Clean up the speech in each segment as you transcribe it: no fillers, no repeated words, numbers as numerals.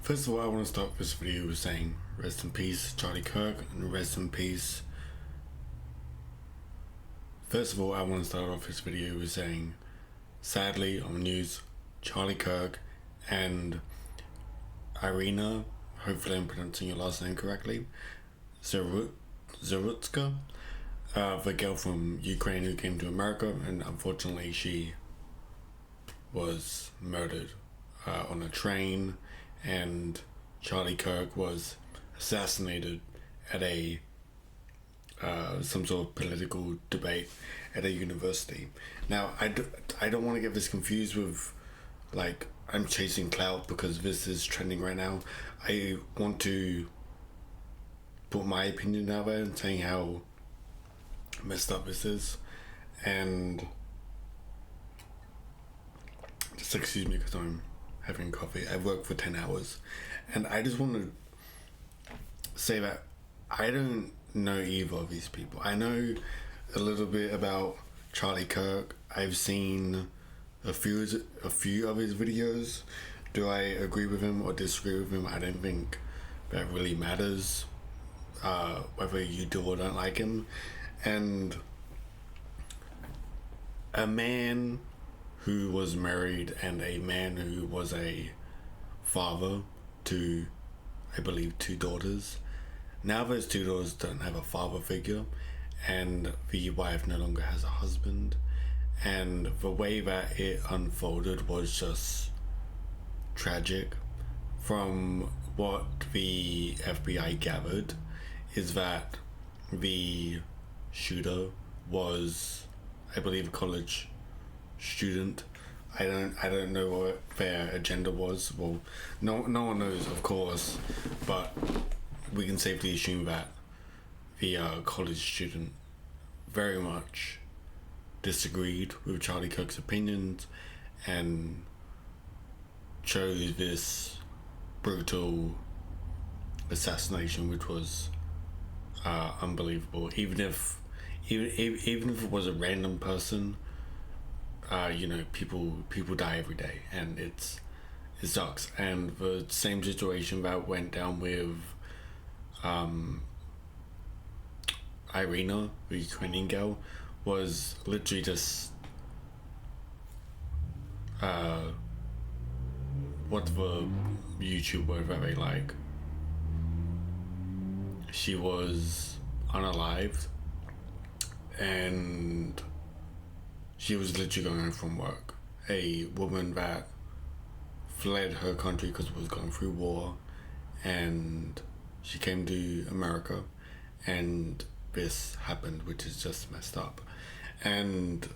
First of all, I want to start this video with saying rest in peace, Charlie Kirk, and rest in peace. First of all, I want to start off this video with saying, sadly, on the news, Charlie Kirk and Iryna, hopefully I'm pronouncing your last name correctly, Zarutska, the girl from Ukraine who came to America, and unfortunately she was murdered on a train, and Charlie Kirk was assassinated at a some sort of political debate at a university. Now, I don't want to get this confused with, like, I'm chasing clout because this is trending right now. I want to put my opinion out there and saying how messed up this is. And just excuse me because I'm having coffee. I worked for 10 hours, and I just want to say that I don't know either of these people. I know a little bit about Charlie Kirk. I've seen a few of his videos. Do I agree with him or disagree with him? I don't think that really matters, whether you do or don't like him. And a man who was married and a man who was a father to, I believe, 2 daughters. Now those 2 daughters don't have a father figure, and the wife no longer has a husband, and the way that it unfolded was just tragic. From what the FBI gathered is that the shooter was, I believe, a college student. I don't know what their agenda was. Well, no one knows, of course, but we can safely assume that the college student very much disagreed with Charlie Kirk's opinions and chose this brutal assassination, which was unbelievable. Even if it was a random person, people die every day, and it sucks. And the same situation that went down with Iryna, the Ukrainian girl, was literally just what's the YouTube word that they like? She was unalived, and she was literally going home from work. A woman that fled her country because it was going through war, and she came to America, and this happened, which is just messed up. And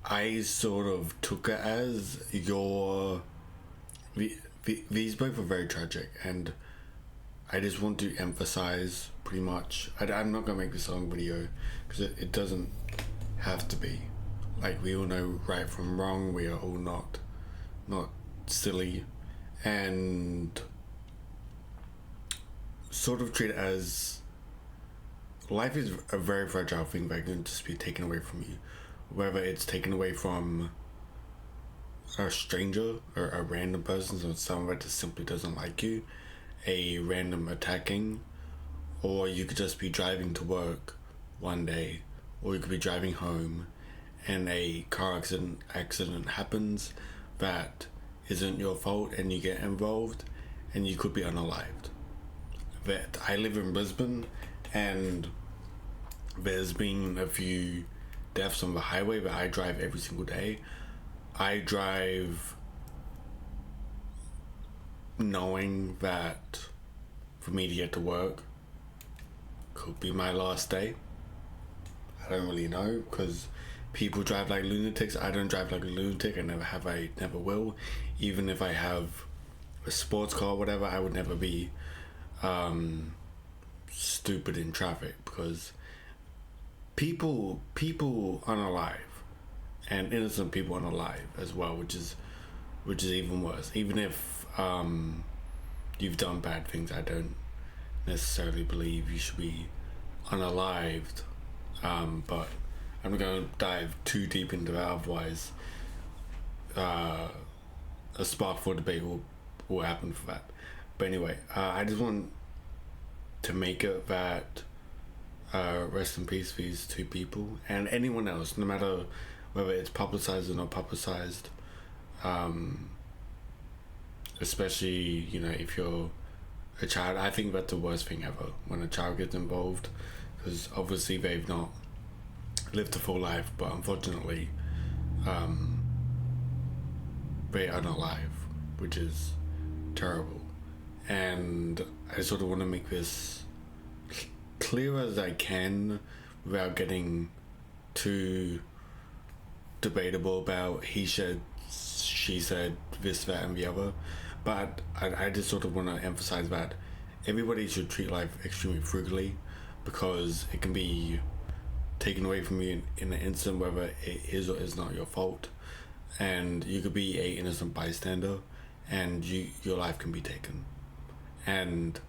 I sort of took it as these both are very tragic, and I just want to emphasize pretty much, I'm not going to make this a long video because it doesn't have to be. Like, we all know right from wrong, we are all not silly, and sort of treat it as life is a very fragile thing that can just be taken away from you, whether it's taken away from a stranger or a random person, so someone that just simply doesn't like you, a random attacking, or you could just be driving to work one day, or you could be driving home and a car accident happens that isn't your fault, and you get involved and you could be unalived. That I live in Brisbane, and there's been a few deaths on the highway that I drive every single day. I drive knowing that for me to get to work could be my last day. I don't really know, because people drive like lunatics. I don't drive like a lunatic. I never have, I never will. Even if I have a sports car or whatever, I would never be stupid in traffic, because people unalive, and innocent people unalive as well, which is even worse. Even if you've done bad things, I don't necessarily believe you should be unalived, but I'm not going to dive too deep into that, otherwise a spark for debate will will happen for that. But anyway, I just want to make it that rest in peace these two people and anyone else, no matter whether it's publicized or not publicized. Especially, if you're a child, I think that's the worst thing ever when a child gets involved, because obviously they've not lived a full life, but unfortunately, they are not alive, which is terrible. And I sort of want to make this clear as I can without getting too debatable about he said, she said, this, that, and the other. But I just sort of want to emphasize that everybody should treat life extremely frugally, because it can be taken away from you in an instant, whether it is or is not your fault. And you could be a innocent bystander, and your life can be taken. And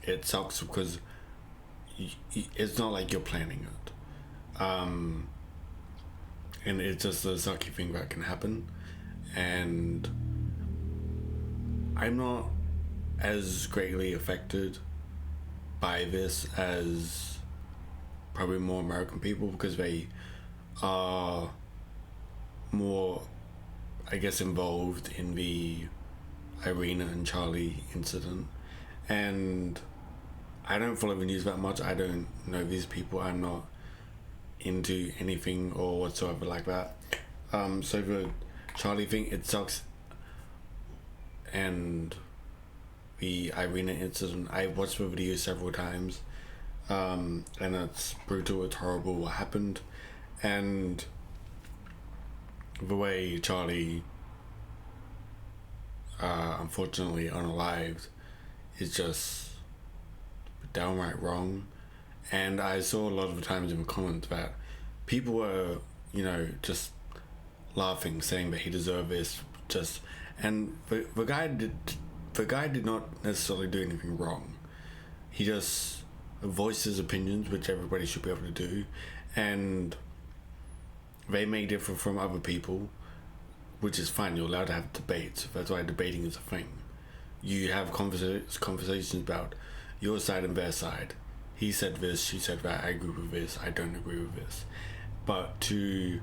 it sucks because it's not like you're planning it. And it's just a sucky thing that can happen. And I'm not as greatly affected by this as probably more American people, because they are more, I guess, involved in the Iryna and Charlie incident. And I don't follow the news that much. I don't know these people. I'm not into anything or whatsoever like that. So the Charlie thing, it sucks. And the Iryna incident, I watched the video several times. And it's brutal, it's horrible what happened. And the way Charlie unfortunately unalived is just downright wrong. And I saw a lot of the times in the comments that people were, just laughing, saying that he deserved this, and the guy did not necessarily do anything wrong. He just voiced his opinions, which everybody should be able to do, and they may differ from other people, which is fine. You're allowed to have debates. That's why debating is a thing. You have conversations about your side and their side. He said this, she said that, I agree with this, I don't agree with this. But to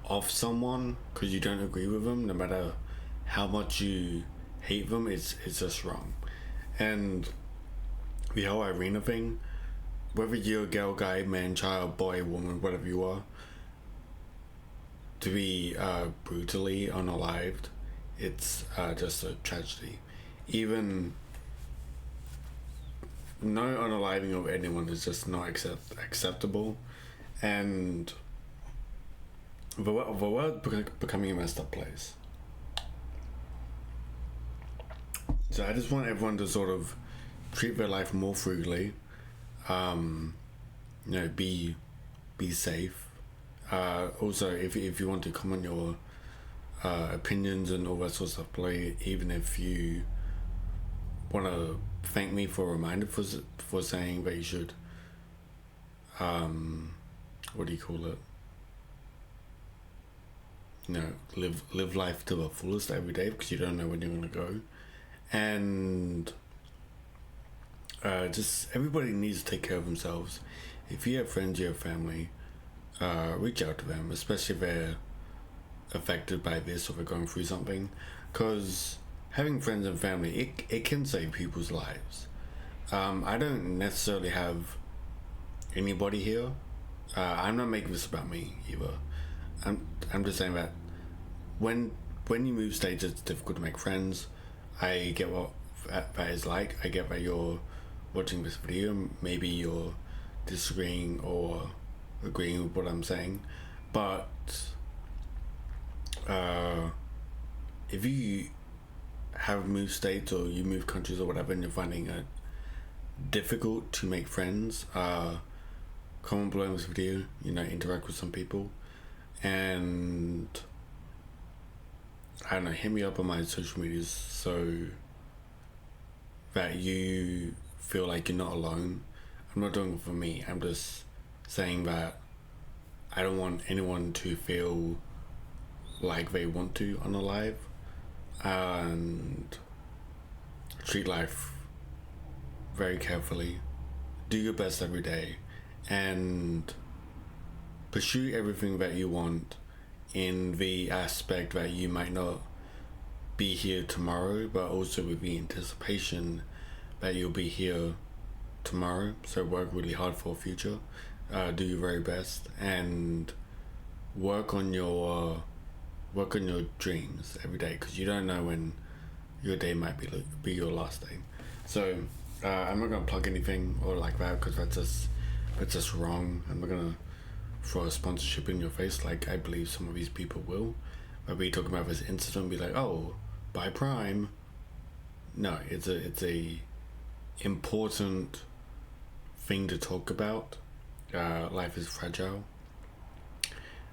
off someone because you don't agree with them, no matter how much you hate them, it's just wrong. And the whole Iryna thing, whether you're a girl, guy, man, child, boy, woman, whatever you are, to be brutally unalived, it's just a tragedy. Even no unaliving of anyone is just not acceptable. And the world becoming a messed up place. So I just want everyone to sort of treat their life more frugally. Be safe. Also, if you want to comment your opinions and all that sort of stuff, play. Even if you want to thank me for a reminder for saying that you should, what do you call it? Live life to the fullest every day, because you don't know when you're gonna go. And just everybody needs to take care of themselves. If you have friends, you have family, reach out to them, especially if they're affected by this or they're going through something, because having friends and family, it can save people's lives. I don't necessarily have anybody here. I'm not making this about me either. I'm just saying that when you move states, it's difficult to make friends. I get what that is like. I get that you're watching this video, maybe you're disagreeing or agreeing with what I'm saying, but if you have moved states or you move countries or whatever, and you're finding it difficult to make friends, comment below this video, interact with some people, and I don't know, hit me up on my social medias so that you feel like you're not alone. I'm not doing it for me. I'm just saying that I don't want anyone to feel like they want to unalive. And treat life very carefully, do your best every day, and pursue everything that you want in the aspect that you might not be here tomorrow, but also with the anticipation that you'll be here tomorrow. So work really hard for the future, do your very best, and work on your dreams every day, because you don't know when your day might be your last day. So I'm not gonna plug anything or like that, because that's just wrong. I'm not gonna throw a sponsorship in your face like I believe some of these people will. But we talk about this incident, be like, oh, buy Prime. No, it's a important thing to talk about. Life is fragile.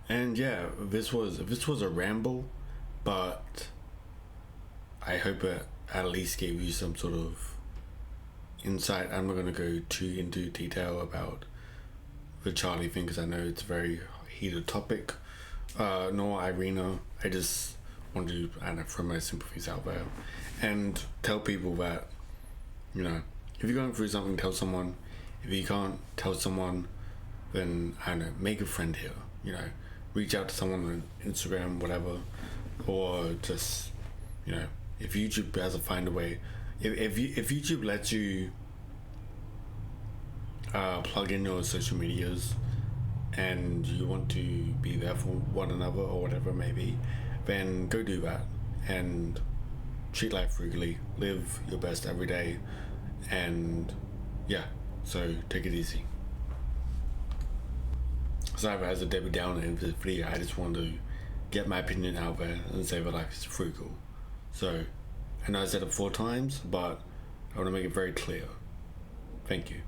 And yeah, this was a ramble, but I hope it at least gave you some sort of insight. I'm not going to go too into detail about the Charlie thing, because I know it's a very heated topic. Nor Iryna. I just want to, I don't know, throw my sympathies out there and tell people that, you know, if you're going through something, tell someone. If you can't tell someone, then I don't know, make a friend here. You know, reach out to someone on Instagram, whatever, or just, you know, if YouTube has to find a way, if YouTube lets you plug in your social medias and you want to be there for one another or whatever it may be, then go do that and treat life frugally, live your best every day, and yeah, so take it easy. Sorry as a Debbie Downer in this video, I just wanted to get my opinion out there and say that life is frugal. So, I know I said it 4 times, but I want to make it very clear. Thank you.